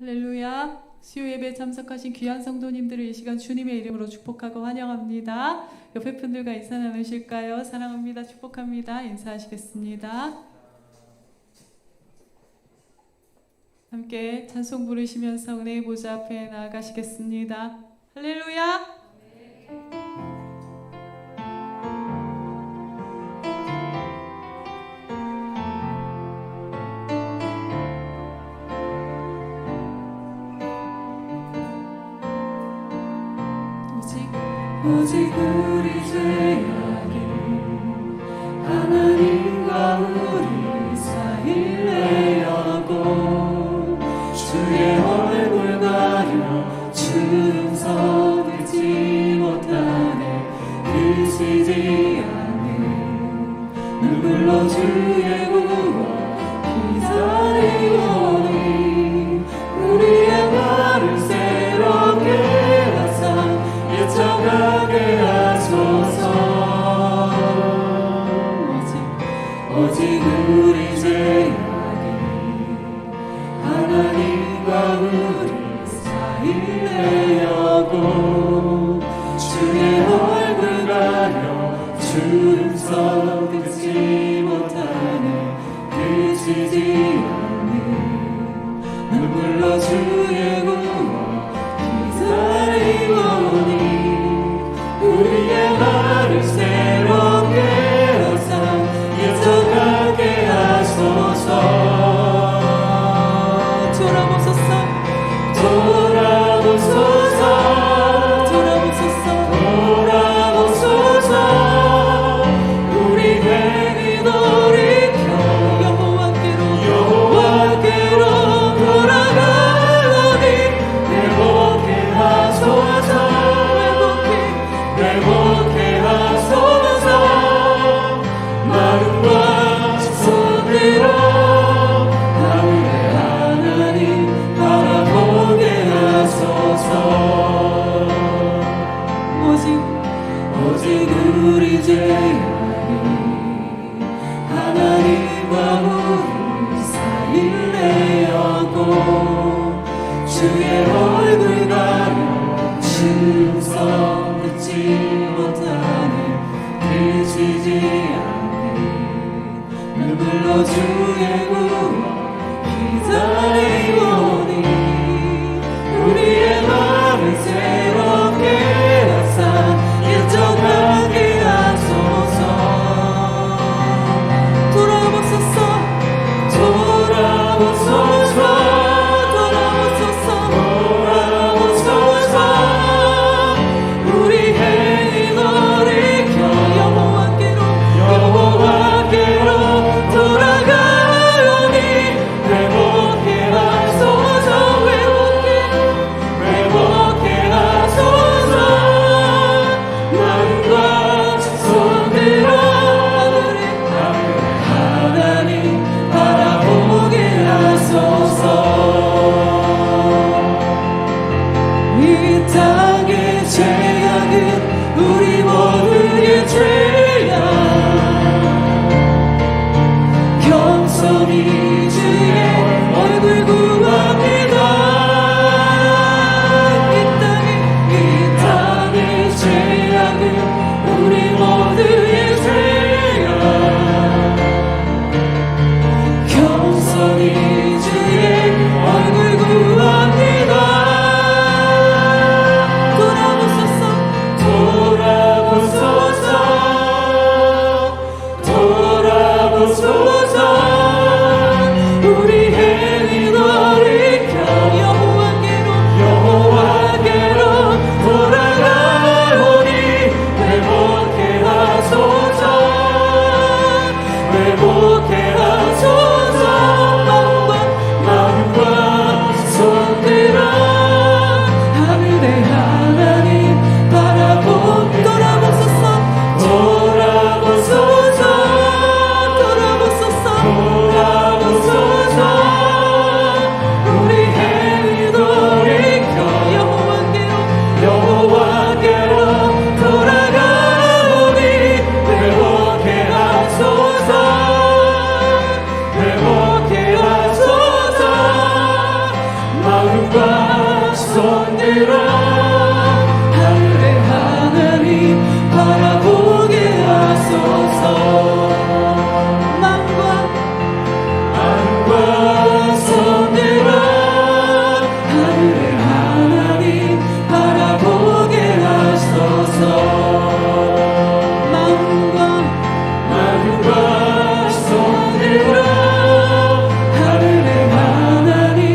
할렐루야. 수요 예배에 참석하신 귀한 성도님들을 이 시간 주님의 이름으로 축복하고 환영합니다. 옆에 분들과 인사 나누실까요? 사랑합니다. 축복합니다. 인사하시겠습니다. 함께 찬송 부르시면서 은혜의 보좌 앞에 나아가시겠습니다. 할렐루야. 오직 우리 죄악이 하나님과 우리 사이를 내었고 주의 얼굴 가려 충성 듣지 못하네 그치지 않는 눈물로 주의 구원 기다리오니 우리의 말을 새롭게 하사 예정하게 하소서. 오직 우리 죄악이 하나님과 우리 사이를 내었고 주의 얼굴 가려 충성 듣지 못하네 그치지 않는 눈물로 주의 구원 기다리오니 우리의 말을 새롭게 하사 예정하게 하소서. 돌아보소서 돌아보소서 돌아보소서 우리 행위 돌이켜 여호와께로 돌아가오니 회복해 하소서. 회복해 하소서. 마음과 손으로 하늘의 하나님 바라보게 하소서. 오직 우리 죄악이 하나님과 우리 사이를 내었고 주의 얼굴 가려 충성 듣지 못하네 그치지 않는 눈물로 주의 구원 기다리오니 우리의 말을 새롭게 하사 예정하게 하소서. 돌아보소서 우리 행위 돌이켜 여호와께로 돌아가오니 회복해 손 들어 하늘의 하나님 바라보게 하소서. 마음과 손 들어 하늘의 하나님 바라보게 하소서. 마음과 손 들어 하늘의 하나님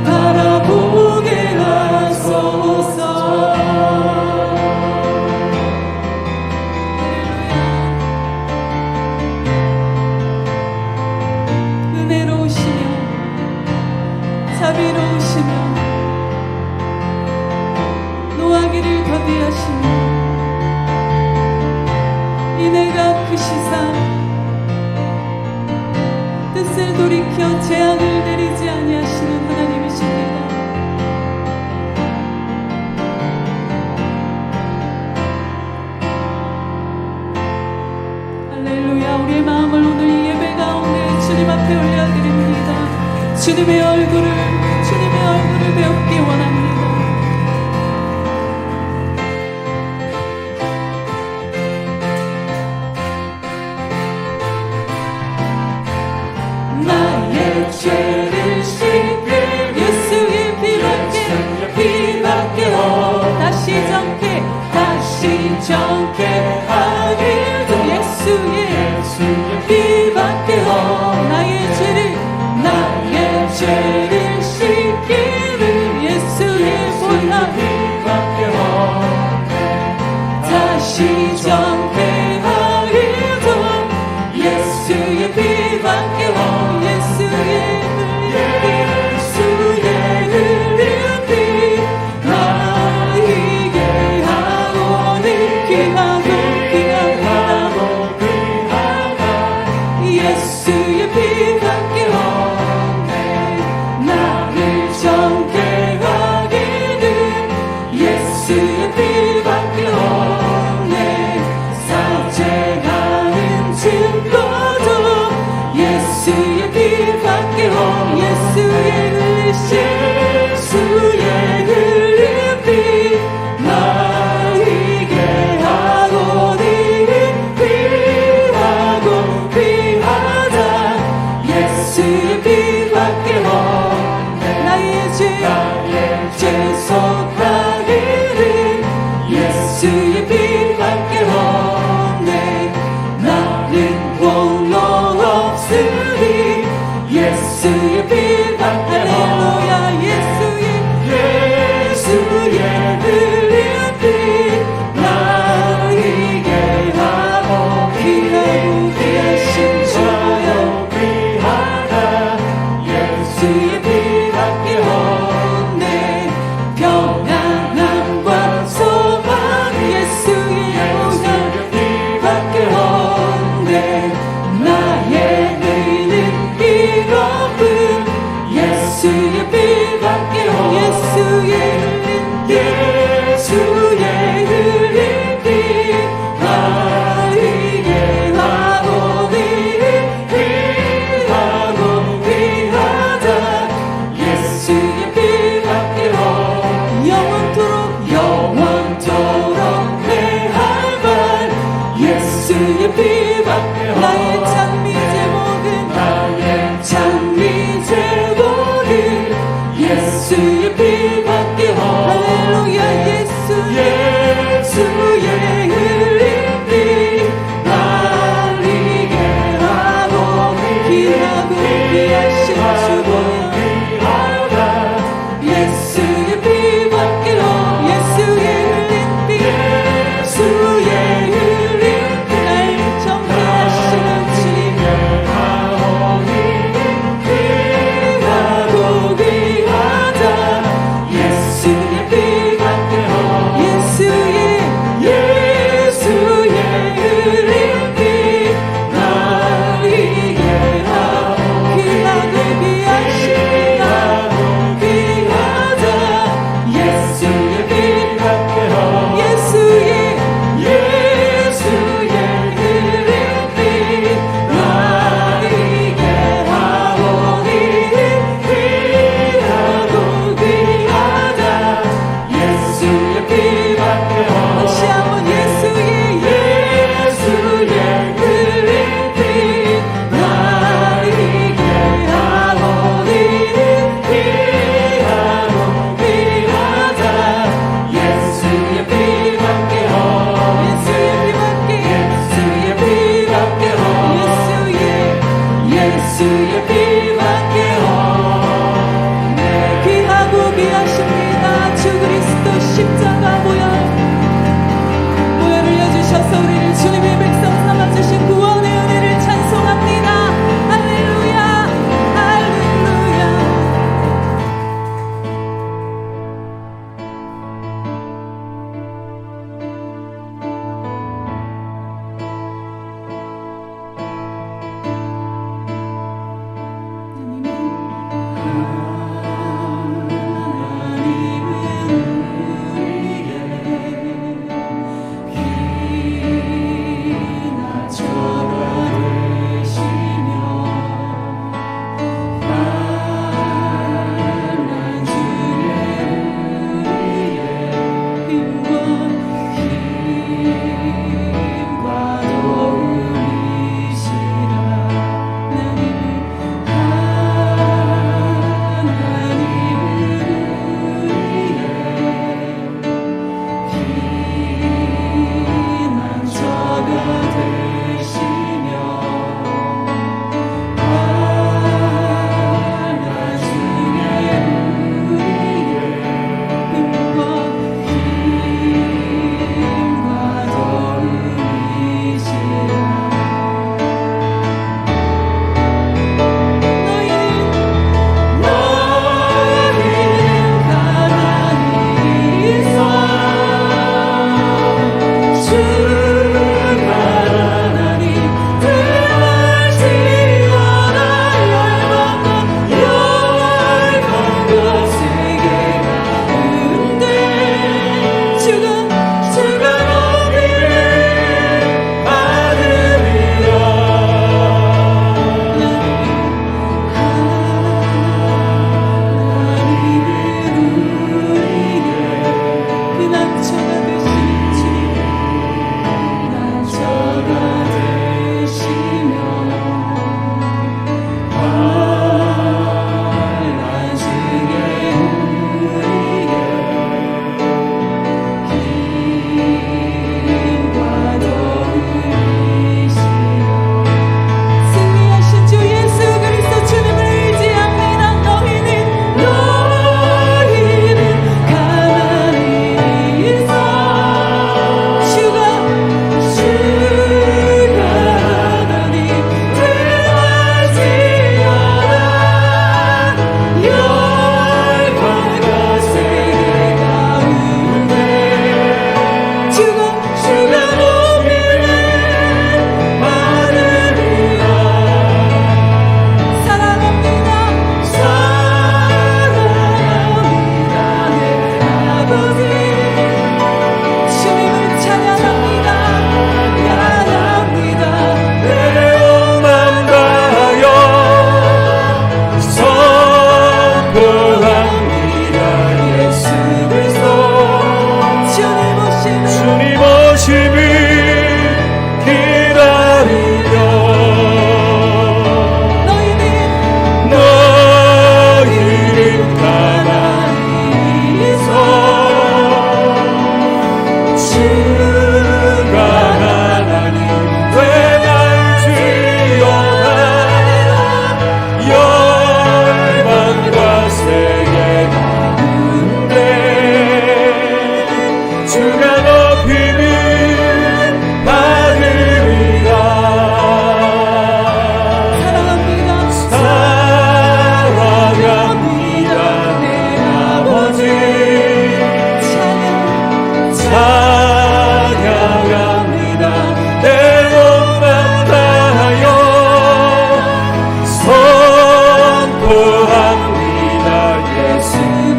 바라보게 하소서. 은혜로우시며 자비로우시며 노하기를 거디하시며 인애가 크시사 뜻을 돌이켜 재앙을 내리지 아니하시는 하나님이십니다. 할렐루야. 우리의 마음을 오늘 이 예배 가운데 주님 앞에 올려드립니다. 주님의 얼굴을 배우기 원합니다. 나의 죄를 씻길 예수의 피밖에 다시 정케 하기도 예수의 피밖에 나의 죄를 씻기는 예수의 피밖에 다시 정케 하기도 예수의 피밖에 예수의 흘린 피 나에게 하오니 귀하고 귀하다 예수의 피밖에 나를 정케 하기는 예수의 피밖에 사죄하는 증거도 예수의 피밖에 예수의 흘린 피 나에게 하오니 귀하다 예수의 피밖에 나의 죄 속하기는 예수의 피밖에 나는 홀로 없으니 예수의 피밖에 할렐루야 예수의 흘린 피 나에게 하고 귀하신 주여 예수의 피밖에 평안함과 소망 예수의 피밖에 나의 의는 이로운 예수의 피밖에 예수의 흘린 피 나에게 하오니 귀하다 예수의 피밖에 영원토록 내 할 말 예수의 피밖에 나의 찬미 제목은 예수의 피밖에 할렐루야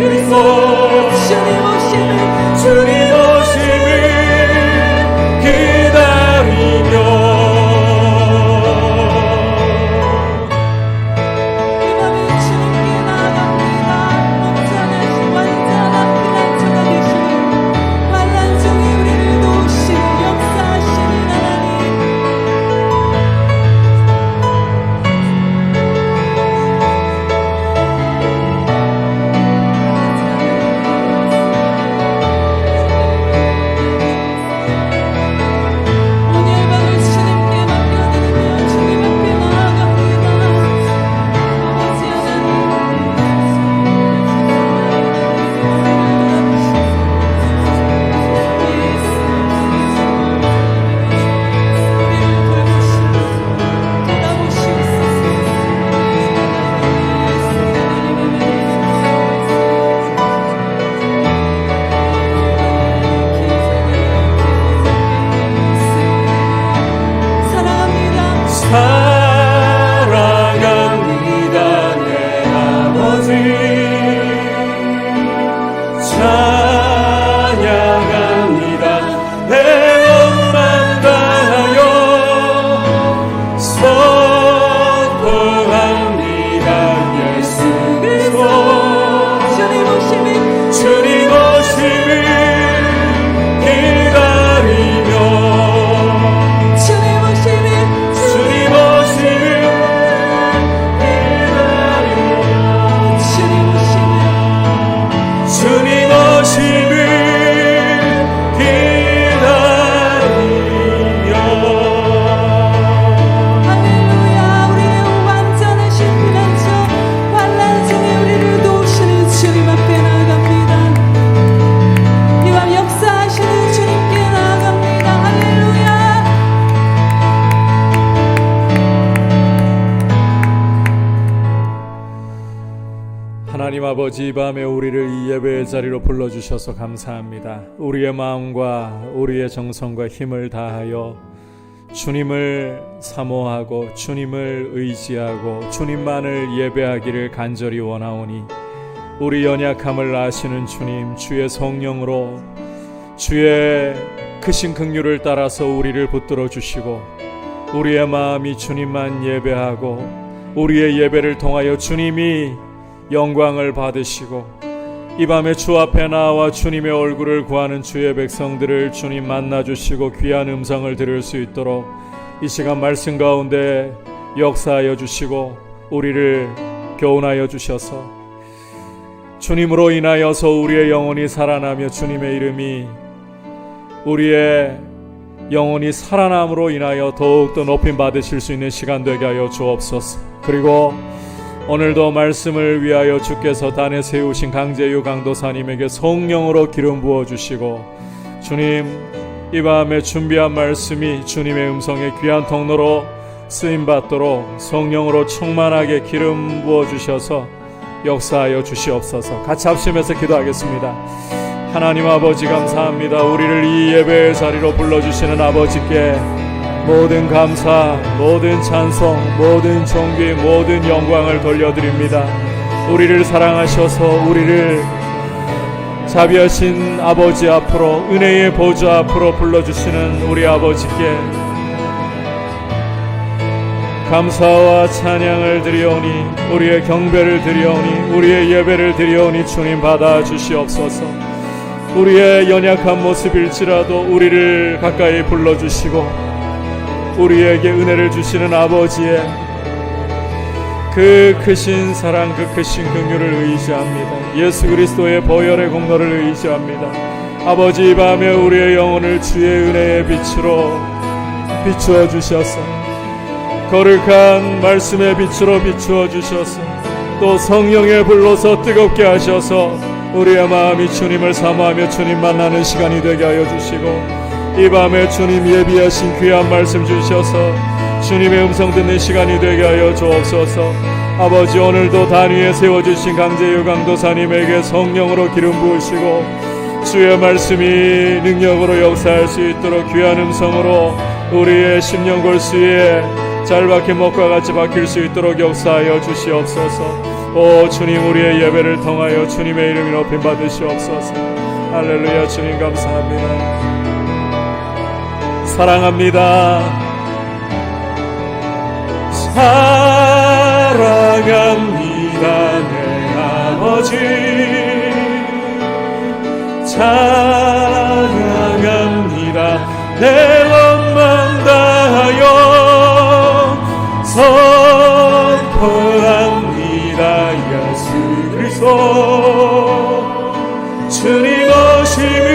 그리스도 주님 오심을 주님 오심을 기다리며 이 밤에 주님께 나아갑니다. 온전하신 완전한 피난처가 되시는 환난 중에 우리를 도우시는 역사하시는 하나님, 오늘 밤을 주님께 맡겨드리며 주님 앞에 나아갑니다. 아버지 사랑합니다. 사랑합니다 내 아버지 찬양합니다 내 엄만 다하여 선포합니다 예수 그리스도 주님 오심을 주님 오심을 기다리며 주님 오심을 주님 오심을 주님 오심을 주님 오심을 기다리며 할렐루야. 우리의 완전하신 피난처 환난 중에 우리를 도우시는 주님 앞에 나아갑니다. 이 밤 역사하시는 주님께 나아갑니다. 할렐루야. 하나님 아버지, 이 밤에 우리를 이 예배의 자리로 불러주셔서 감사합니다. 우리의 마음과 우리의 정성과 힘을 다하여 주님을 사모하고 주님을 의지하고 주님만을 예배하기를 간절히 원하오니 우리 연약함을 아시는 주님, 주의 성령으로 주의 크신 긍휼을 따라서 우리를 붙들어 주시고 우리의 마음이 주님만 예배하고 우리의 예배를 통하여 주님이 영광을 받으시고 이 밤에 주 앞에 나와 주님의 얼굴을 구하는 주의 백성들을 주님 만나주시고 귀한 음성을 들을 수 있도록 이 시간 말씀 가운데 역사하여 주시고 우리를 교훈하여 주셔서 주님으로 인하여서 우리의 영혼이 살아나며 주님의 이름이 우리의 영혼이 살아남으로 인하여 더욱더 높임 받으실 수 있는 시간 되게 하여 주옵소서. 그리고 오늘도 말씀을 위하여 주께서 단에 세우신 강제유 강도사님에게 성령으로 기름 부어주시고 주님, 이 밤에 준비한 말씀이 주님의 음성의 귀한 통로로 쓰임받도록 성령으로 충만하게 기름 부어주셔서 역사하여 주시옵소서. 같이 합심해서 기도하겠습니다. 하나님 아버지 감사합니다. 우리를 이 예배의 자리로 불러주시는 아버지께 모든 감사, 모든 찬송, 모든 존귀, 모든 영광을 돌려드립니다. 우리를 사랑하셔서 우리를 자비하신 아버지 앞으로, 은혜의 보좌 앞으로 불러주시는 우리 아버지께 감사와 찬양을 드리오니, 우리의 경배를 드리오니, 우리의 예배를 드리오니 주님 받아 주시옵소서. 우리의 연약한 모습일지라도 우리를 가까이 불러주시고 우리에게 은혜를 주시는 아버지의 그 크신 사랑, 그 크신 긍휼을 의지합니다. 예수 그리스도의 보혈의 공로를 의지합니다. 아버지, 이 밤에 우리의 영혼을 주의 은혜의 빛으로 비추어 주셔서 거룩한 말씀의 빛으로 비추어 주셔서 또 성령의 불로서 뜨겁게 하셔서 우리의 마음이 주님을 사모하며 주님 만나는 시간이 되게 하여 주시고 이 밤에 주님 예비하신 귀한 말씀 주셔서 주님의 음성 듣는 시간이 되게 하여 주옵소서. 아버지, 오늘도 단 위에 세워주신 강제유 강도사님에게 성령으로 기름 부으시고 주의 말씀이 능력으로 역사할 수 있도록 귀한 음성으로 우리의 심령 골수에 잘 박힌 목과 같이 박힐 수 있도록 역사하여 주시옵소서. 오 주님, 우리의 예배를 통하여 주님의 이름이 높임 받으시옵소서. 할렐루야. 주님 감사합니다. 사랑합니다. 사랑합니다 내 아버지, 사랑합니다 내 맘만 다하여 선포합니다. 예수 그리스도 주님 오심을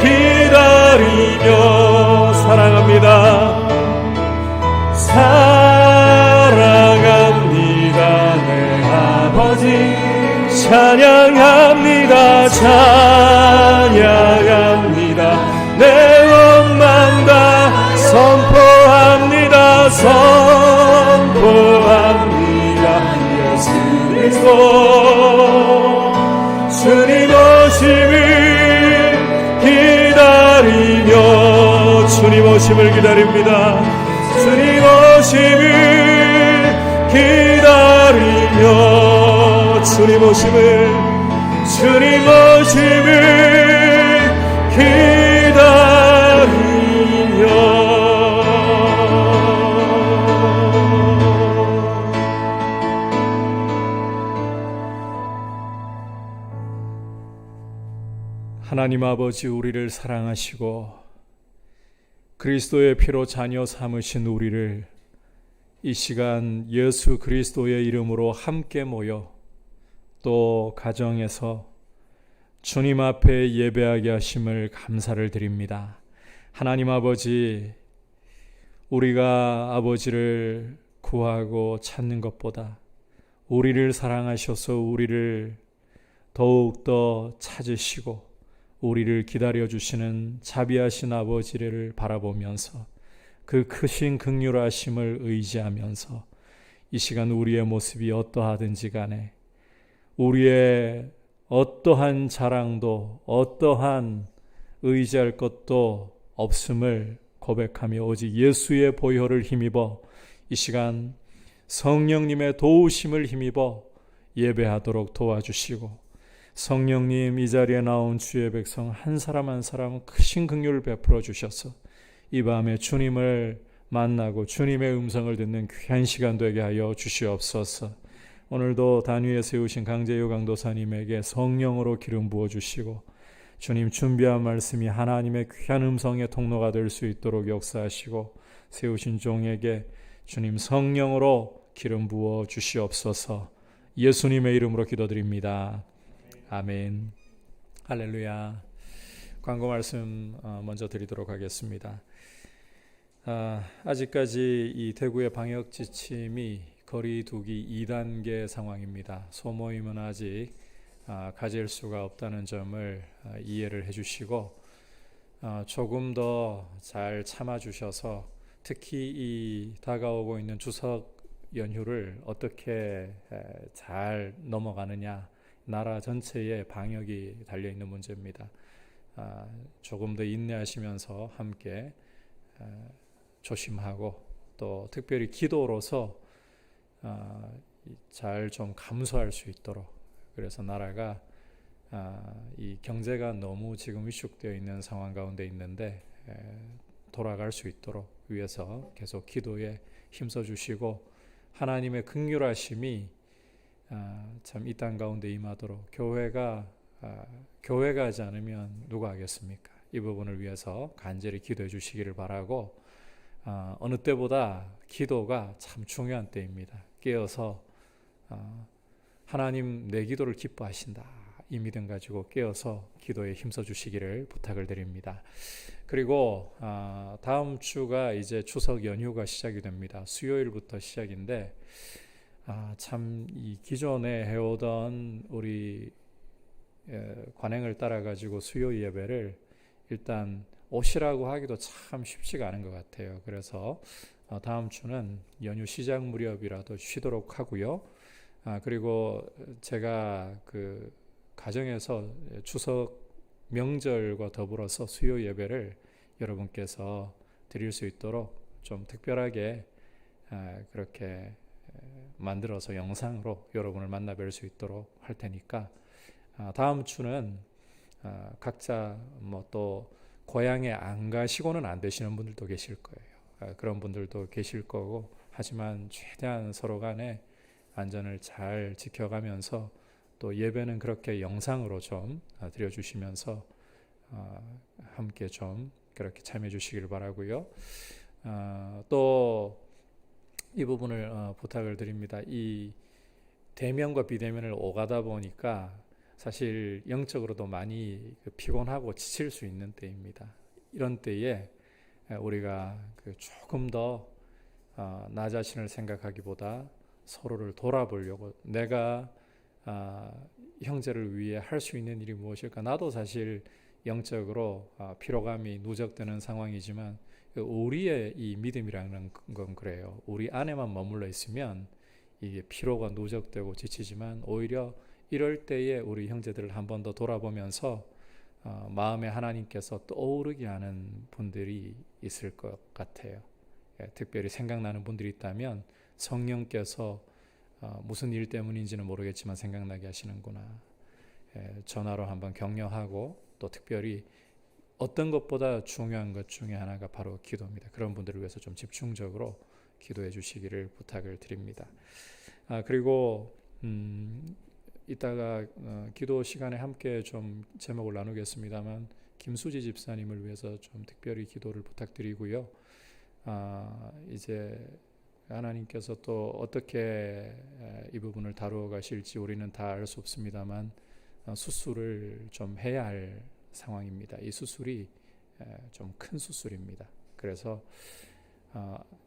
기다리며 사랑합니다. 사랑합니다 내 아버지, 찬양합니다. 찬양합니다 내 원만 다 선포합니다. 선포합니다. 예수 그리스도 주님 오심을 기다리며, 주님 오심을 기다립니다. 주님 오심을 기다리며, 주님 오심을, 주님 오심을 기다리며. 하나님 아버지, 우리를 사랑하시고 그리스도의 피로 자녀 삼으신 우리를 이 시간 예수 그리스도의 이름으로 함께 모여 또 가정에서 주님 앞에 예배하게 하심을 감사를 드립니다. 하나님 아버지, 우리가 아버지를 구하고 찾는 것보다 우리를 사랑하셔서 우리를 더욱더 찾으시고 우리를 기다려주시는 자비하신 아버지를 바라보면서 그 크신 긍휼하심을 의지하면서 이 시간 우리의 모습이 어떠하든지 간에 우리의 어떠한 자랑도 어떠한 의지할 것도 없음을 고백하며 오직 예수의 보혈을 힘입어 이 시간 성령님의 도우심을 힘입어 예배하도록 도와주시고, 성령님 이 자리에 나온 주의 백성 한 사람 한 사람 크신 긍휼을 베풀어 주셔서 이 밤에 주님을 만나고 주님의 음성을 듣는 귀한 시간 되게 하여 주시옵소서. 오늘도 단위에 세우신 강재유 강도사님에게 성령으로 기름 부어 주시고 주님 준비한 말씀이 하나님의 귀한 음성의 통로가 될 수 있도록 역사하시고, 세우신 종에게 주님 성령으로 기름 부어 주시옵소서. 예수님의 이름으로 기도드립니다. 아멘. 할렐루야. 광고 말씀 먼저 드리도록 하겠습니다. 아직까지 이 대구의 방역 지침이 거리 두기 2단계 상황입니다. 소모임은 아직 가질 수가 없다는 점을 이해를 해주시고 조금 더 잘 참아주셔서 특히 이 다가오고 있는 추석 연휴를 어떻게 잘 넘어가느냐, 나라 전체의 방역이 달려있는 문제입니다. 조금 더 인내하시면서 함께 조심하고 또 특별히 기도로서 잘 좀 감수할 수 있도록, 그래서 나라가 이 경제가 너무 지금 위축되어 있는 상황 가운데 있는데 돌아갈 수 있도록 위해서 계속 기도에 힘써 주시고, 하나님의 긍휼하심이 참 이 땅 가운데 임하도록 교회가 하지 않으면 누가 하겠습니까? 이 부분을 위해서 간절히 기도해 주시기를 바라고, 어느 때보다 기도가 참 중요한 때입니다. 깨어서 하나님 내 기도를 기뻐하신다, 이 믿음 가지고 깨어서 기도에 힘써 주시기를 부탁을 드립니다. 그리고 다음 주가 이제 추석 연휴가 시작이 됩니다. 수요일부터 시작인데 참 이 기존에 해오던 우리 관행을 따라 가지고 수요 예배를 일단 오시라고 하기도 참 쉽지가 않은 것 같아요. 그래서 다음 주는 연휴 시작 무렵이라도 쉬도록 하고요. 그리고 제가 그 가정에서 추석 명절과 더불어서 수요 예배를 여러분께서 드릴 수 있도록 좀 특별하게 그렇게 만들어서 영상으로 여러분을 만나 뵐 수 있도록 할 테니까 다음 주는 각자 뭐 또 고향에 안 가시고는 안 되시는 분들도 계실 거예요. 그런 분들도 계실 거고, 하지만 최대한 서로 간에 안전을 잘 지켜가면서 또 예배는 그렇게 영상으로 좀 드려주시면서 함께 좀 그렇게 참여해 주시길 바라고요. 또 이 부분을 부탁을 드립니다. 이 대면과 비대면을 오가다 보니까 사실 영적으로도 많이 피곤하고 지칠 수 있는 때입니다. 이런 때에 우리가 조금 더 나 자신을 생각하기보다 서로를 돌아보려고, 내가 형제를 위해 할 수 있는 일이 무엇일까? 나도 사실 영적으로 피로감이 누적되는 상황이지만 우리의 이 믿음이라는 건 그래요. 우리 안에만 머물러 있으면 이게 피로가 누적되고 지치지만, 오히려 이럴 때에 우리 형제들을 한 번 더 돌아보면서 마음에 하나님께서 떠오르게 하는 분들이 있을 것 같아요. 특별히 생각나는 분들이 있다면 성령께서 무슨 일 때문인지는 모르겠지만 생각나게 하시는구나. 전화로 한번 격려하고, 또 특별히 어떤 것보다 중요한 것 중에 하나가 바로 기도입니다. 그런 분들을 위해서 좀 집중적으로 기도해 주시기를 부탁을 드립니다. 그리고 이따가 기도 시간에 함께 좀 제목을 나누겠습니다만, 김수지 집사님을 위해서 좀 특별히 기도를 부탁드리고요. 이제 하나님께서 또 어떻게 이 부분을 다루어 가실지 우리는 다 알 수 없습니다만, 수술을 좀 해야 할 상황입니다. 이 수술이 좀 큰 수술입니다. 그래서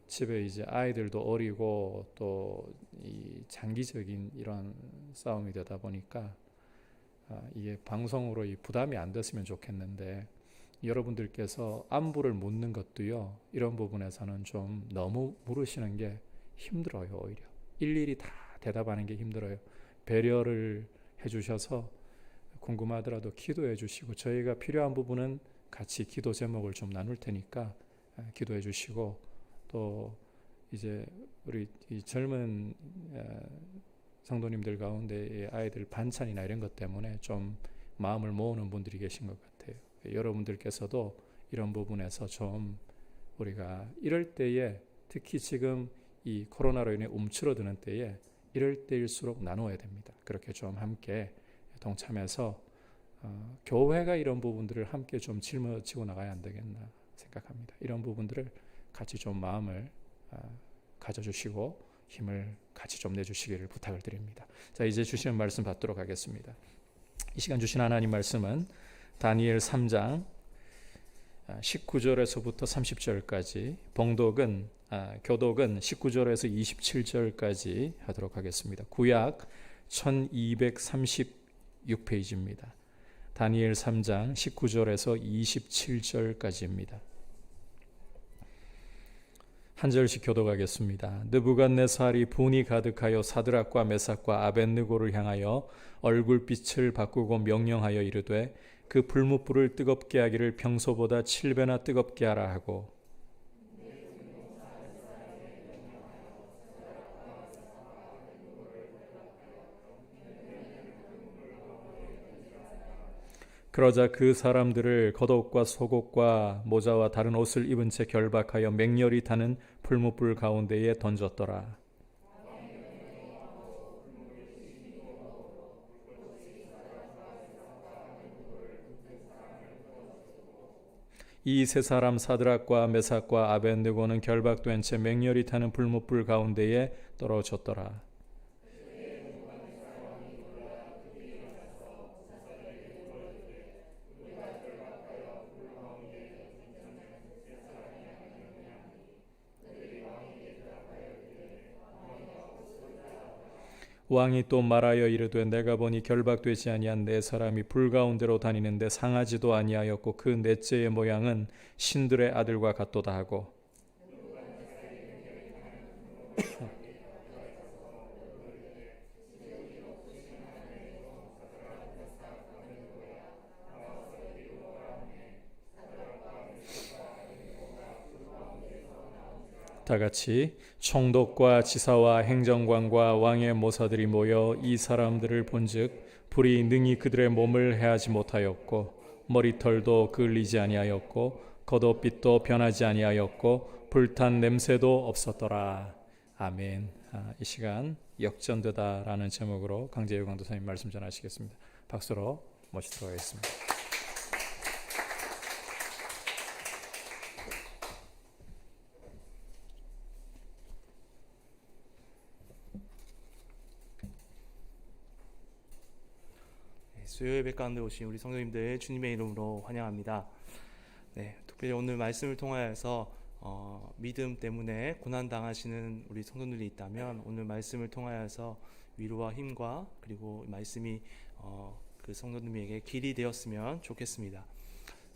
집에 이제 아이들도 어리고 또 이 장기적인 이런 싸움이 되다 보니까 이게 방송으로 이 부담이 안 됐으면 좋겠는데, 여러분들께서 안부를 묻는 것도요, 이런 부분에서는 좀 너무 물으시는 게 힘들어요. 오히려 일일이 다 대답하는 게 힘들어요. 배려를 해주셔서 궁금하더라도 기도해 주시고, 저희가 필요한 부분은 같이 기도 제목을 좀 나눌 테니까 기도해 주시고, 또 이제 우리 이 젊은 성도님들 가운데 아이들 반찬이나 이런 것 때문에 좀 마음을 모으는 분들이 계신 것 같아요. 여러분들께서도 이런 부분에서 좀 우리가 이럴 때에, 특히 지금 이 코로나로 인해 움츠러드는 때에 이럴 때일수록 나누어야 됩니다. 그렇게 좀 함께 동참해서 교회가 이런 부분들을 함께 좀 짊어지고 나가야 안 되겠나 생각합니다. 이런 부분들을 같이 좀 마음을 가져주시고 힘을 같이 좀 내주시기를 부탁을 드립니다. 자, 이제 주시는 말씀 받도록 하겠습니다. 이 시간 주신 하나님 말씀은 다니엘 3장 19절에서부터 30절까지, 교독은 19절에서 27절까지 하도록 하겠습니다. 구약 1236페이지입니다. 다니엘 3장 19절에서 27절까지입니다. 한 절씩 교독하겠습니다. 느부갓네살이 분이 가득하여 사드락과 메삭과 아벳느고를 향하여 얼굴빛을 바꾸고 명령하여 이르되, 그 불뭇불을 뜨겁게 하기를 평소보다 7배나 뜨겁게 하라 하고, 그러자 그 사람들을 겉옷과 속옷과 모자와 다른 옷을 입은 채 결박하여 맹렬히 타는 풀무불 가운데에 던졌더라. 이 세 사람 사드락과 메삭과 아벳느고는 결박된 채 맹렬히 타는 풀무불 가운데에 떨어졌더라. 왕이 또 말하여 이르되, 내가 보니 결박되지 아니한 네 사람이 불 가운데로 다니는데 상하지도 아니하였고 그 넷째의 모양은 신들의 아들과 같도다 하고, 바다 같이 총독과 지사와 행정관과 왕의 모사들이 모여 이 사람들을 본즉 불이 능히 그들의 몸을 해하지 못하였고 머리털도 그을리지 아니하였고 겉옷빛도 변하지 아니하였고 불탄 냄새도 없었더라. 아멘. 이 시간 역전되다라는 제목으로 강재유 강도사님 말씀 전하시겠습니다. 박수로 모시도록 하겠습니다. 수요 예배 가운데 오신 우리 성도님들 주님의 이름으로 환영합니다. 특별히 오늘 말씀을 통하여서 믿음 때문에 고난 당하시는 우리 성도들이 있다면 오늘 말씀을 통하여서 위로와 힘과 그리고 말씀이 그 성도님에게 길이 되었으면 좋겠습니다.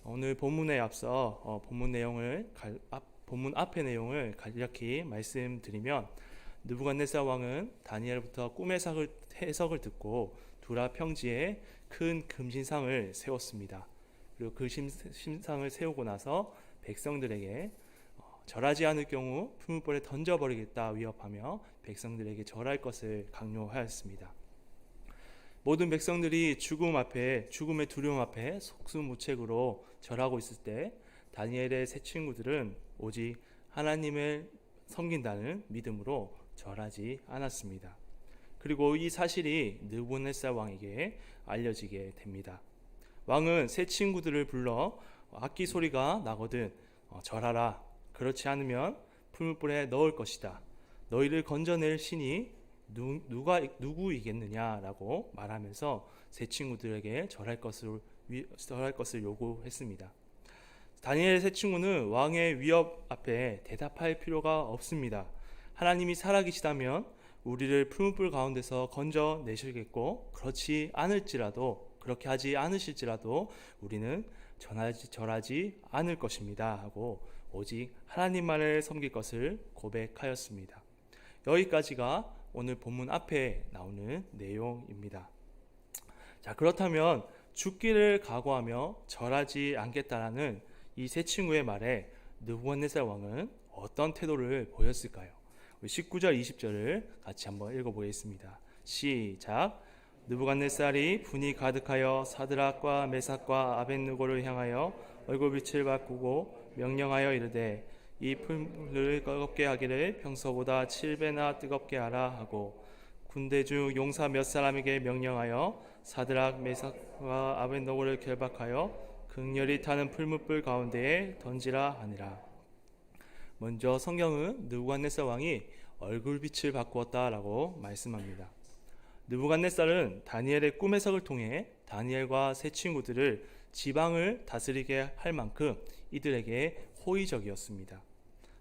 오늘 본문에 앞서 본문 앞의 내용을 간략히 말씀드리면 느부갓네살 왕은 다니엘부터 꿈의 해석을 듣고 두라 평지에 큰 금신상을 세웠습니다. 그리고 그 신상을 세우고 나서 백성들에게 절하지 않을 경우 풀무불에 던져버리겠다 위협하며 백성들에게 절할 것을 강요하였습니다. 모든 백성들이 죽음의 두려움 앞에 속수무책으로 절하고 있을 때 다니엘의 세 친구들은 오직 하나님을 섬긴다는 믿음으로 절하지 않았습니다. 그리고 이 사실이 느부갓네살 왕에게 알려지게 됩니다. 왕은 세 친구들을 불러 악기 소리가 나거든 절하라. 그렇지 않으면 풀무불에 넣을 것이다. 너희를 건져낼 신이 누구이겠느냐라고 말하면서 세 친구들에게 절할 것을 요구했습니다. 다니엘의 세 친구는 왕의 위협 앞에 대답할 필요가 없습니다. 하나님이 살아계시다면 우리를 풀무불 가운데서 건져내시겠고 그렇게 하지 않으실지라도 우리는 절하지 않을 것입니다 하고 오직 하나님만을 섬길 것을 고백하였습니다. 여기까지가 오늘 본문 앞에 나오는 내용입니다. 자, 그렇다면 죽기를 각오하며 절하지 않겠다라는 이 세 친구의 말에 느부갓네살 왕은 어떤 태도를 보였을까요? 19절 20절을 같이 한번 읽어보겠습니다. 시작. 느부갓네살이 분이 가득하여 사드락과 메삭과 아벳느고를 향하여 얼굴빛을 바꾸고 명령하여 이르되 이 풀무불을 뜨겁게 하기를 평소보다 7배나 뜨겁게 하라 하고 군대 중 용사 몇 사람에게 명령하여 사드락 메삭과 아벳느고를 결박하여 극렬히 타는 풀무불 가운데에 던지라 하니라. 먼저 성경은 느부갓네살 왕이 얼굴빛을 바꾸었다라고 말씀합니다. 느부갓네살은 다니엘의 꿈 해석을 통해 다니엘과 세 친구들을 지방을 다스리게 할 만큼 이들에게 호의적이었습니다.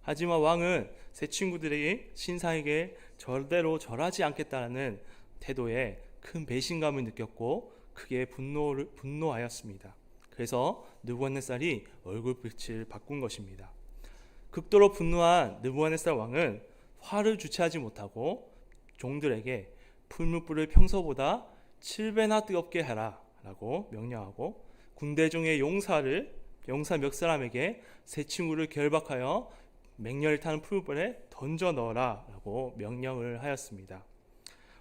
하지만 왕은 세 친구들에게 신상에게 절대로 절하지 않겠다는 태도에 큰 배신감을 느꼈고 크게 분노하였습니다. 그래서 느부갓네살이 얼굴빛을 바꾼 것입니다. 극도로 분노한 느부갓네살 왕은 화를 주체하지 못하고 종들에게 풀무불을 평소보다 7배나 뜨겁게 하라 라고 명령하고 군대 중의 용사 몇 사람에게 세 친구를 결박하여 맹렬히 타는 풀무불에 던져 넣어라 라고 명령을 하였습니다.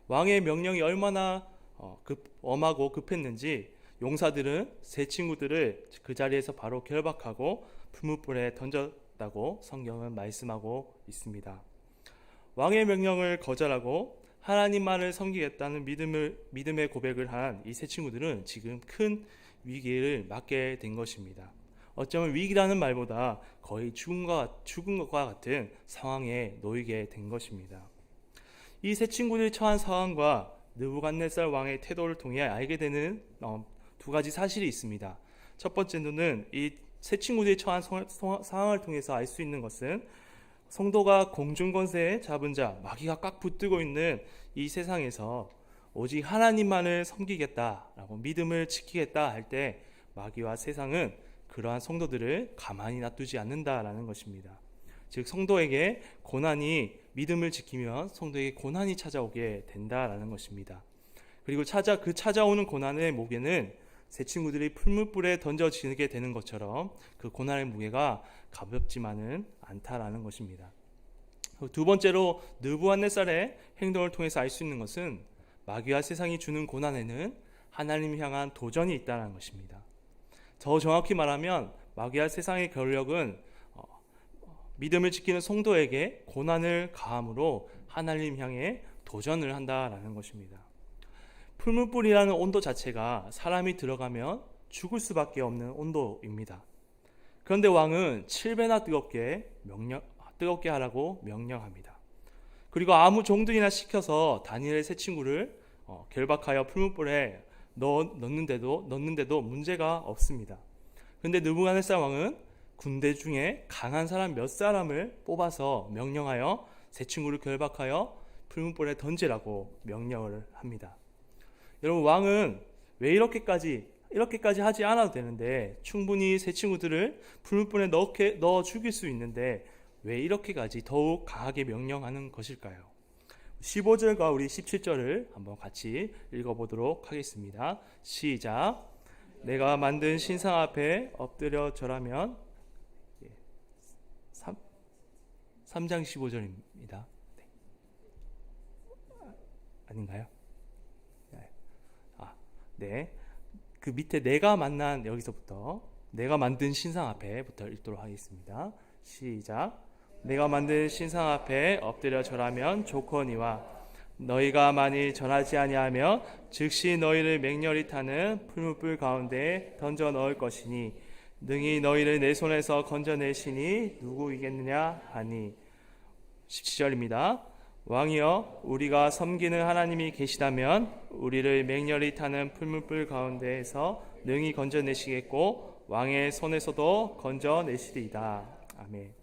왕의 명령이 얼마나 엄하고 급했는지 용사들은 세 친구들을 그 자리에서 바로 결박하고 풀무불에 던졌다고 성경은 말씀하고 있습니다. 왕의 명령을 거절하고 하나님만을 섬기겠다는 믿음의 고백을 한 이 세 친구들은 지금 큰 위기를 맞게 된 것입니다. 어쩌면 위기라는 말보다 거의 죽은 것과 같은 상황에 놓이게 된 것입니다. 이 세 친구들이 처한 상황과 느부갓네살 왕의 태도를 통해 알게 되는 두 가지 사실이 있습니다. 첫 번째는 이 세 친구들이 처한 상황을 통해서 알 수 있는 것은 성도가 공중권세에 잡은 자, 마귀가 꽉 붙들고 있는 이 세상에서 오직 하나님만을 섬기겠다라고 믿음을 지키겠다 할 때 마귀와 세상은 그러한 성도들을 가만히 놔두지 않는다라는 것입니다. 즉 성도에게 고난이 믿음을 지키면 성도에게 고난이 찾아오게 된다라는 것입니다. 그리고 찾아오는 고난의 무게는 새 친구들이 풀무불에 던져지게 되는 것처럼 그 고난의 무게가 가볍지만은 않다라는 것입니다. 두 번째로 느부갓네살의 행동을 통해서 알 수 있는 것은 마귀와 세상이 주는 고난에는 하나님을 향한 도전이 있다는 것입니다. 더 정확히 말하면 마귀와 세상의 권력은 믿음을 지키는 성도에게 고난을 가함으로 하나님 향해 도전을 한다라는 것입니다. 풀무불이라는 온도 자체가 사람이 들어가면 죽을 수밖에 없는 온도입니다. 그런데 왕은 7배나 뜨겁게 하라고 명령합니다. 그리고 아무 종들이나 시켜서 다니엘의 세 친구를 결박하여 풀무불에 넣는데도 문제가 없습니다. 그런데 느부갓네살 왕은 군대 중에 강한 사람 몇 사람을 뽑아서 명령하여 세 친구를 결박하여 풀무불에 던지라고 명령을 합니다. 여러분, 왕은 왜 이렇게까지 하지 않아도 되는데 충분히 세 친구들을 풀무불에 넣어 죽일 수 있는데 왜 이렇게까지 더욱 강하게 명령하는 것일까요? 15절과 우리 17절을 한번 같이 읽어보도록 하겠습니다. 시작. 내가 만든 신상 앞에 엎드려 절하면 3장 15절입니다. 네. 아닌가요? 네. 그 밑에 여기서부터 내가 만든 신상 앞에부터 읽도록 하겠습니다. 시작. 내가 만든 신상 앞에 엎드려 절하면 좋거니와 너희가 만일 전하지 아니하며 즉시 너희를 맹렬히 타는 풀무불 가운데 던져 넣을 것이니 능히 너희를 내 손에서 건져내시니 누구이겠느냐 하니. 17절입니다. 왕이여, 우리가 섬기는 하나님이 계시다면 우리를 맹렬히 타는 풀무불 가운데에서 능히 건져내시겠고 왕의 손에서도 건져내시리이다. 아멘.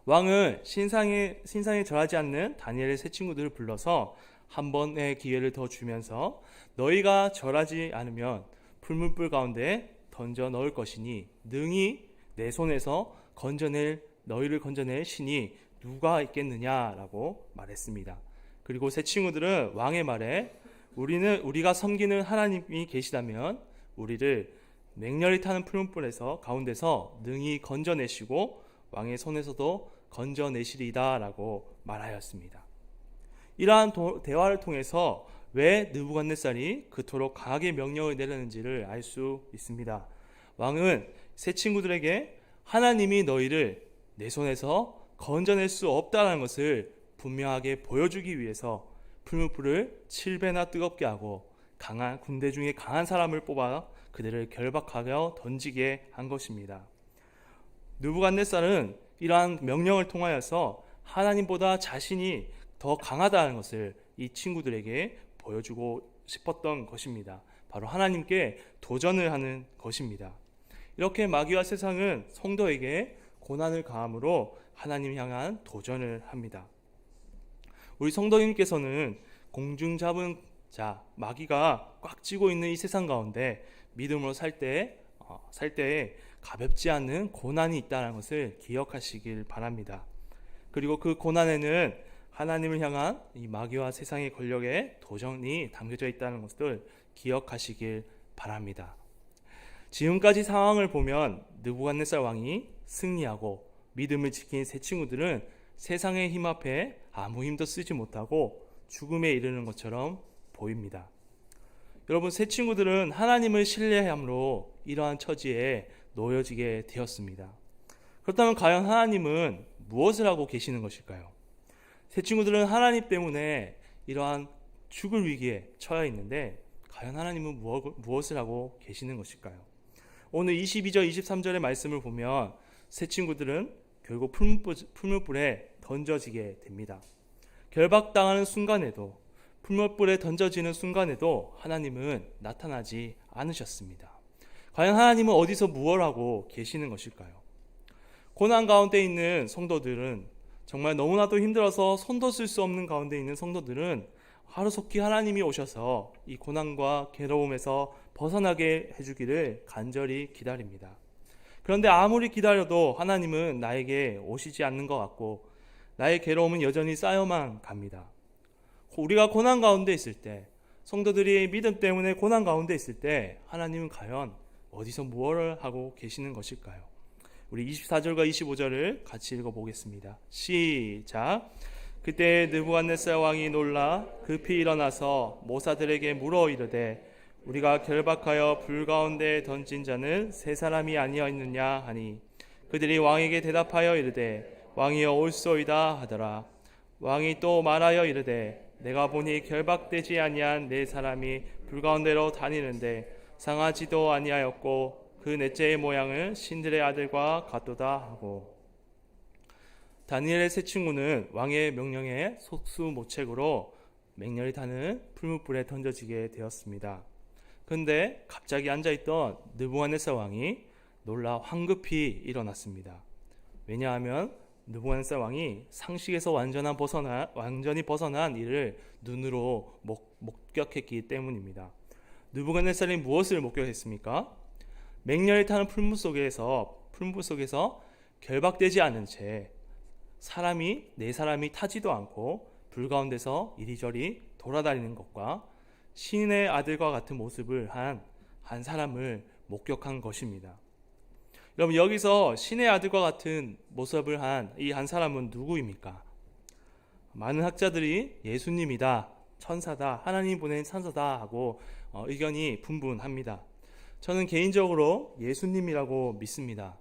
왕은 신상에 절하지 않는 다니엘의 세 친구들을 불러서 한 번의 기회를 더 주면서 너희가 절하지 않으면 풀무불 가운데 던져 넣을 것이니 능히 내 손에서 너희를 건져낼 신이 누가 있겠느냐라고 말했습니다. 그리고 세 친구들은 왕의 말에 우리가 섬기는 하나님이 계시다면 우리를 맹렬히 타는 풀무불에서 가운데서 능히 건져내시고 왕의 손에서도 건져내시리이다 라고 말하였습니다. 이러한 대화를 통해서 왜 느부갓네살이 그토록 강하게 명령을 내렸는지를 알 수 있습니다. 왕은 세 친구들에게 하나님이 너희를 내 손에서 건져낼 수 없다는 것을 분명하게 보여주기 위해서 풀무불을 7배나 뜨겁게 하고 군대 중에 강한 사람을 뽑아 그들을 결박하여 던지게 한 것입니다. 느부갓네살은 이러한 명령을 통하여서 하나님보다 자신이 더 강하다는 것을 이 친구들에게 보여주고 싶었던 것입니다. 바로 하나님께 도전을 하는 것입니다. 이렇게 마귀와 세상은 성도에게 고난을 가함으로 하나님 향한 도전을 합니다. 우리 성도님께서는 공중 잡은 자, 마귀가 꽉 쥐고 있는 이 세상 가운데 믿음으로 살 때에 가볍지 않은 고난이 있다는 것을 기억하시길 바랍니다. 그리고 그 고난에는 하나님을 향한 이 마귀와 세상의 권력의 도전이 담겨져 있다는 것을 기억하시길 바랍니다. 지금까지 상황을 보면 느부갓네살 왕이 승리하고 믿음을 지킨 세 친구들은 세상의 힘 앞에 아무 힘도 쓰지 못하고 죽음에 이르는 것처럼 보입니다. 여러분, 세 친구들은 하나님을 신뢰함으로 이러한 처지에 놓여지게 되었습니다. 그렇다면 과연 하나님은 무엇을 하고 계시는 것일까요? 세 친구들은 하나님 때문에 이러한 죽을 위기에 처해 있는데 과연 하나님은 무엇을 하고 계시는 것일까요? 오늘 22절, 23절의 말씀을 보면 세 친구들은 결국 풀무불에 던져지게 됩니다. 결박당하는 순간에도, 풀무불에 던져지는 순간에도 하나님은 나타나지 않으셨습니다. 과연 하나님은 어디서 무엇을 하고 계시는 것일까요? 고난 가운데 있는 성도들은, 정말 너무나도 힘들어서 손도 쓸 수 없는 가운데 있는 성도들은 하루속히 하나님이 오셔서 이 고난과 괴로움에서 벗어나게 해주기를 간절히 기다립니다. 그런데 아무리 기다려도 하나님은 나에게 오시지 않는 것 같고 나의 괴로움은 여전히 쌓여만 갑니다. 우리가 고난 가운데 있을 때, 성도들이 믿음 때문에 고난 가운데 있을 때 하나님은 과연 어디서 무엇을 하고 계시는 것일까요? 우리 24절과 25절을 같이 읽어보겠습니다. 시작. 그때 느부갓네살 왕이 놀라 급히 일어나서 모사들에게 물어 이르되 우리가 결박하여 불 가운데 던진 자는 세 사람이 아니었느냐 하니 그들이 왕에게 대답하여 이르되 왕이여 올소이다 하더라. 왕이 또 말하여 이르되 내가 보니 결박되지 아니한 네 사람이 불 가운데로 다니는데 상하지도 아니하였고 그 넷째의 모양을 신들의 아들과 같도다 하고. 다니엘의 세 친구는 왕의 명령에 속수무책으로 맹렬히 타는 풀무불에 던져지게 되었습니다. 그런데 갑자기 앉아있던 느부갓네살 왕이 놀라 황급히 일어났습니다. 왜냐하면 느부갓네살 왕이 상식에서 완전히 벗어난 일을 눈으로 목격했기 때문입니다. 느부갓네살이 무엇을 목격했습니까? 맹렬히 타는 풀무 속에서 결박되지 않은 채 네 사람이 타지도 않고 불 가운데서 이리저리 돌아다니는 것과 신의 아들과 같은 모습을 한 사람을 목격한 것입니다. 여러분, 여기서 신의 아들과 같은 모습을 한 이 한 사람은 누구입니까? 많은 학자들이 예수님이다, 천사다, 하나님 보낸 천사다 하고 의견이 분분합니다. 저는 개인적으로 예수님이라고 믿습니다.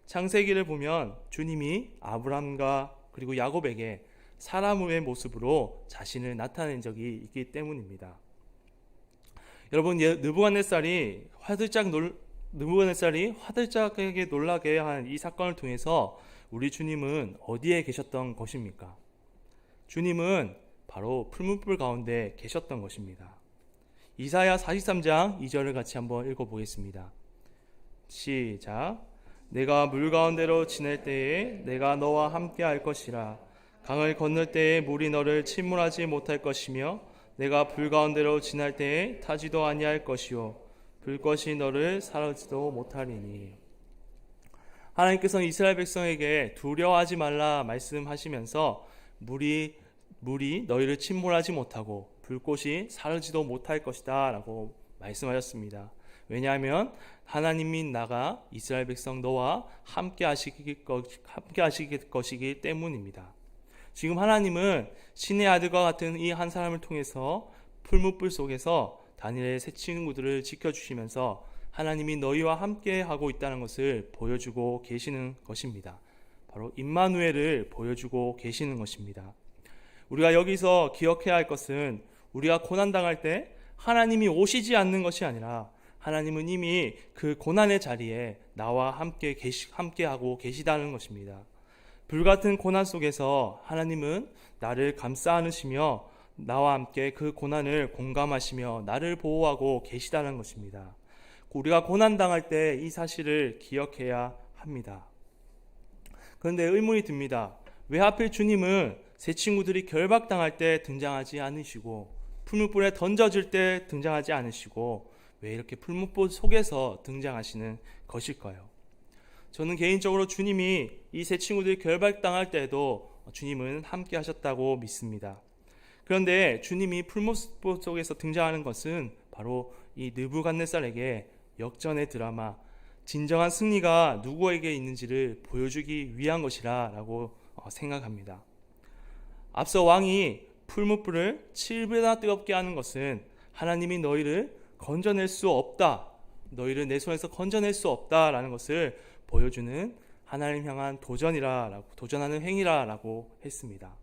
창세기를 보면 주님이 아브람과 그리고 야곱에게 사람의 모습으로 자신을 나타낸 적이 있기 때문입니다. 여러분, 느부갓네살이 화들짝하게 놀라게 한 이 사건을 통해서 우리 주님은 어디에 계셨던 것입니까? 주님은 바로 풀무불 가운데 계셨던 것입니다. 이사야 43장 2절을 같이 한번 읽어보겠습니다. 시작. 내가 물 가운데로 지낼 때에 내가 너와 함께 할 것이라. 강을 건널 때에 물이 너를 침몰하지 못할 것이며 내가 불 가운데로 지날 때에 타지도 아니할 것이요 불꽃이 너를 사르지도 못하리니. 하나님께서는 이스라엘 백성에게 두려워하지 말라 말씀하시면서 물이 너희를 침몰하지 못하고 불꽃이 사르지도 못할 것이다 라고 말씀하셨습니다. 왜냐하면 하나님인 나가 이스라엘 백성 너와 함께 하시길 것이기 때문입니다. 지금 하나님은 신의 아들과 같은 이 한 사람을 통해서 풀무불 속에서 다니엘의 세 친구들을 지켜주시면서 하나님이 너희와 함께 하고 있다는 것을 보여주고 계시는 것입니다. 바로 임마누엘을 보여주고 계시는 것입니다. 우리가 여기서 기억해야 할 것은 우리가 고난당할 때 하나님이 오시지 않는 것이 아니라 하나님은 이미 그 고난의 자리에 나와 함께하고 계시다는 것입니다. 불같은 고난 속에서 하나님은 나를 감싸 안으시며 나와 함께 그 고난을 공감하시며 나를 보호하고 계시다는 것입니다. 우리가 고난당할 때 이 사실을 기억해야 합니다. 그런데 의문이 듭니다. 왜 하필 주님은 세 친구들이 결박당할 때 등장하지 않으시고 풀무불에 던져질 때 등장하지 않으시고 왜 이렇게 풀무불 속에서 등장하시는 것일까요? 저는 개인적으로 주님이 이 세 친구들이 결박당할 때에도 주님은 함께 하셨다고 믿습니다. 그런데 주님이 풀무불 속에서 등장하는 것은 바로 이 느부갓네살에게 역전의 드라마, 진정한 승리가 누구에게 있는지를 보여주기 위한 것이라고 생각합니다. 앞서 왕이 풀무불을 7배나 뜨겁게 하는 것은 하나님이 너희를 건져낼 수 없다, 너희를 내 손에서 건져낼 수 없다라는 것을 보여주는 하나님 향한 도전하는 행위라고 했습니다.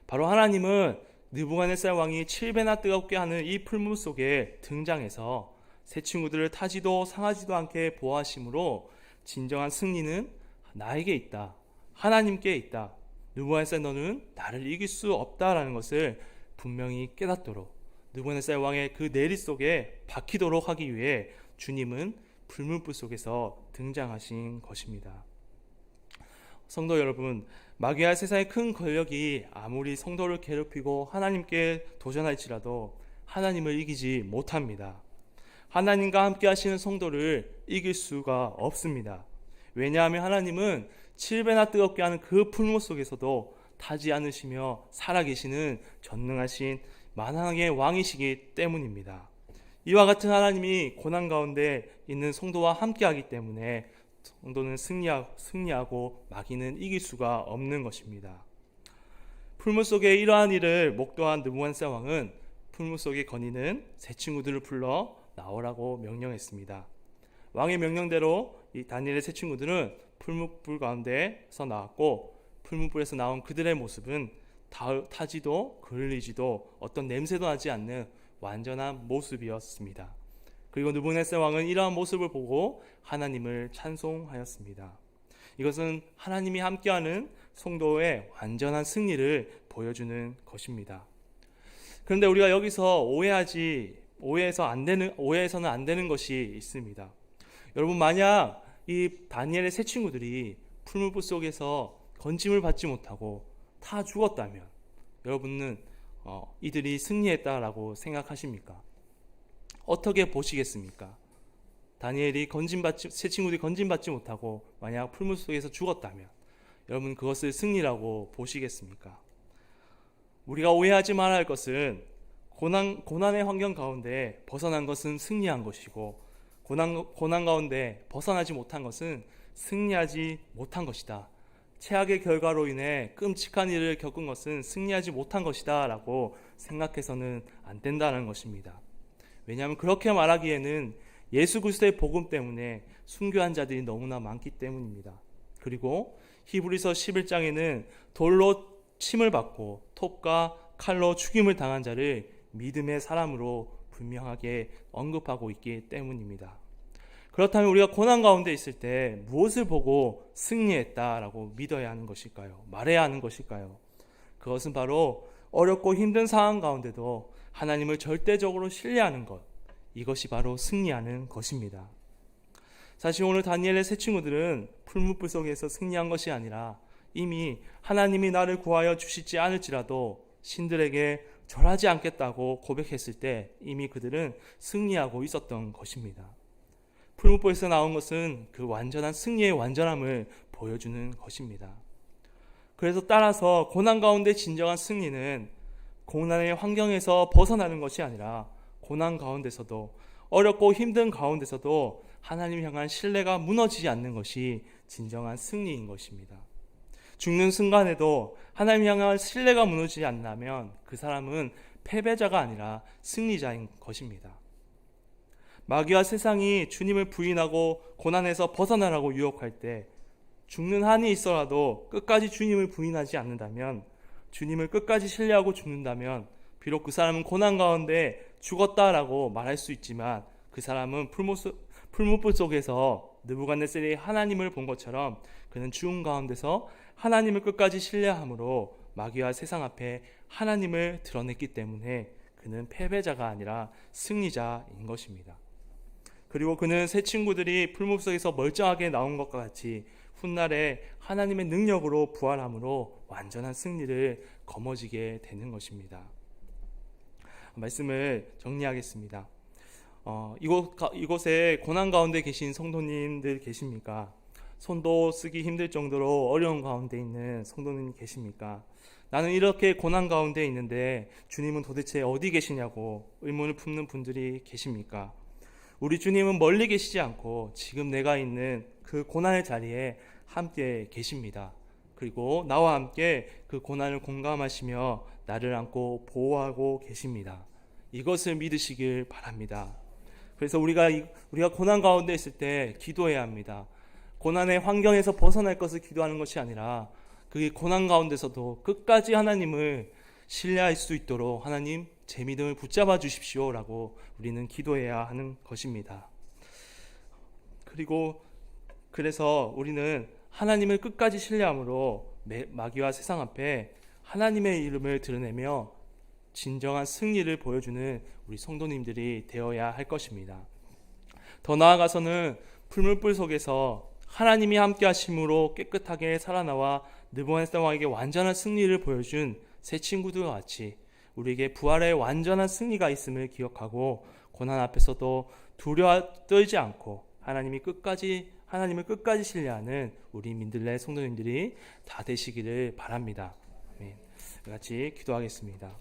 바로 하나님은 느부갓네살 왕이 7배나 뜨겁게 하는 이 풀무 속에 등장해서 새 친구들을 타지도 상하지도 않게 보호하심으로 진정한 승리는 나에게 있다, 하나님께 있다, 느부갓네살 너는 나를 이길 수 없다라는 것을 분명히 깨닫도록 느부갓네살 왕의 그 내리 속에 박히도록 하기 위해 주님은 불문불 속에서 등장하신 것입니다. 성도 여러분, 마귀와 세상의 큰 권력이 아무리 성도를 괴롭히고 하나님께 도전할지라도 하나님을 이기지 못합니다. 하나님과 함께 하시는 성도를 이길 수가 없습니다. 왜냐하면 하나님은 7배나 뜨겁게 하는 그 풀무 속에서도 타지 않으시며 살아계시는 전능하신 만왕의 왕이시기 때문입니다. 이와 같은 하나님이 고난 가운데 있는 성도와 함께 하기 때문에 성도는 승리하고 마귀는 이길 수가 없는 것입니다. 풀무 속에 이러한 일을 목도한 느부갓네살 왕은 풀무 속에 거니는 세 친구들을 불러 나오라고 명령했습니다. 왕의 명령대로 이 다니엘의 세 친구들은 풀무불 가운데서 나왔고, 풀무불에서 나온 그들의 모습은 타지도 그을리지도 어떤 냄새도 나지 않는 완전한 모습이었습니다. 그리고 느부갓네살 왕은 이러한 모습을 보고 하나님을 찬송하였습니다. 이것은 하나님이 함께하는 성도의 완전한 승리를 보여주는 것입니다. 그런데 우리가 여기서 오해해서는 안 되는 것이 있습니다. 여러분, 만약 이 다니엘의 세 친구들이 풀무불 속에서 건짐을 받지 못하고 다 죽었다면 여러분은 이들이 승리했다라고 생각하십니까? 어떻게 보시겠습니까? 세 친구들이 건짐받지 못하고 만약 풀무 속에서 죽었다면 여러분 그것을 승리라고 보시겠습니까? 우리가 오해하지 말아야 할 것은 고난의 환경 가운데 벗어난 것은 승리한 것이고, 고난 가운데 벗어나지 못한 것은 승리하지 못한 것이다. 최악의 결과로 인해 끔찍한 일을 겪은 것은 승리하지 못한 것이다 라고 생각해서는 안 된다는 것입니다. 왜냐하면 그렇게 말하기에는 예수 그리스도의 복음 때문에 순교한 자들이 너무나 많기 때문입니다. 그리고 히브리서 11장에는 돌로 침을 받고 톱과 칼로 죽임을 당한 자를 믿음의 사람으로 분명하게 언급하고 있기 때문입니다. 그렇다면 우리가 고난 가운데 있을 때 무엇을 보고 승리했다라고 믿어야 하는 것일까요? 말해야 하는 것일까요? 그것은 바로 어렵고 힘든 상황 가운데도 하나님을 절대적으로 신뢰하는 것, 이것이 바로 승리하는 것입니다. 사실 오늘 다니엘의 세 친구들은 풀무불 속에서 승리한 것이 아니라 이미 하나님이 나를 구하여 주시지 않을지라도 신들에게 절하지 않겠다고 고백했을 때 이미 그들은 승리하고 있었던 것입니다. 풀무불에서 나온 것은 그 완전한 승리의 완전함을 보여주는 것입니다. 그래서 따라서 고난 가운데 진정한 승리는 고난의 환경에서 벗어나는 것이 아니라 고난 가운데서도, 어렵고 힘든 가운데서도 하나님 향한 신뢰가 무너지지 않는 것이 진정한 승리인 것입니다. 죽는 순간에도 하나님 향한 신뢰가 무너지지 않는다면 그 사람은 패배자가 아니라 승리자인 것입니다. 마귀와 세상이 주님을 부인하고 고난에서 벗어나라고 유혹할 때 죽는 한이 있어라도 끝까지 주님을 부인하지 않는다면, 주님을 끝까지 신뢰하고 죽는다면 비록 그 사람은 고난 가운데 죽었다라고 말할 수 있지만 그 사람은 풀무불 속에서 느부갓네살이 하나님을 본 것처럼 그는 죽음 가운데서 하나님을 끝까지 신뢰함으로 마귀와 세상 앞에 하나님을 드러냈기 때문에 그는 패배자가 아니라 승리자인 것입니다. 그리고 그는 새 친구들이 풀무 속에서 멀쩡하게 나온 것과 같이 훗날에 하나님의 능력으로 부활함으로 완전한 승리를 거머쥐게 되는 것입니다. 말씀을 정리하겠습니다. 이곳에 고난 가운데 계신 성도님들 계십니까? 손도 쓰기 힘들 정도로 어려운 가운데 있는 성도님 계십니까? 나는 이렇게 고난 가운데 있는데 주님은 도대체 어디 계시냐고 의문을 품는 분들이 계십니까? 우리 주님은 멀리 계시지 않고 지금 내가 있는 그 고난의 자리에 함께 계십니다. 그리고 나와 함께 그 고난을 공감하시며 나를 안고 보호하고 계십니다. 이것을 믿으시길 바랍니다. 그래서 우리가 고난 가운데 있을 때 기도해야 합니다. 고난의 환경에서 벗어날 것을 기도하는 것이 아니라 그 고난 가운데서도 끝까지 하나님을 신뢰할 수 있도록 하나님 제 믿음을 붙잡아 주십시오 라고 우리는 기도해야 하는 것입니다. 그래서 우리는 하나님을 끝까지 신뢰함으로 마귀와 세상 앞에 하나님의 이름을 드러내며 진정한 승리를 보여주는 우리 성도님들이 되어야 할 것입니다. 더 나아가서는 풀무불 속에서 하나님이 함께 하심으로 깨끗하게 살아나와 느부갓네살 왕에게 완전한 승리를 보여준 새 친구들과 같이 우리에게 부활의 완전한 승리가 있음을 기억하고 고난 앞에서도 떨지 않고 하나님을 끝까지 신뢰하는 우리 민들레 성도님들이 다 되시기를 바랍니다. 같이 기도하겠습니다.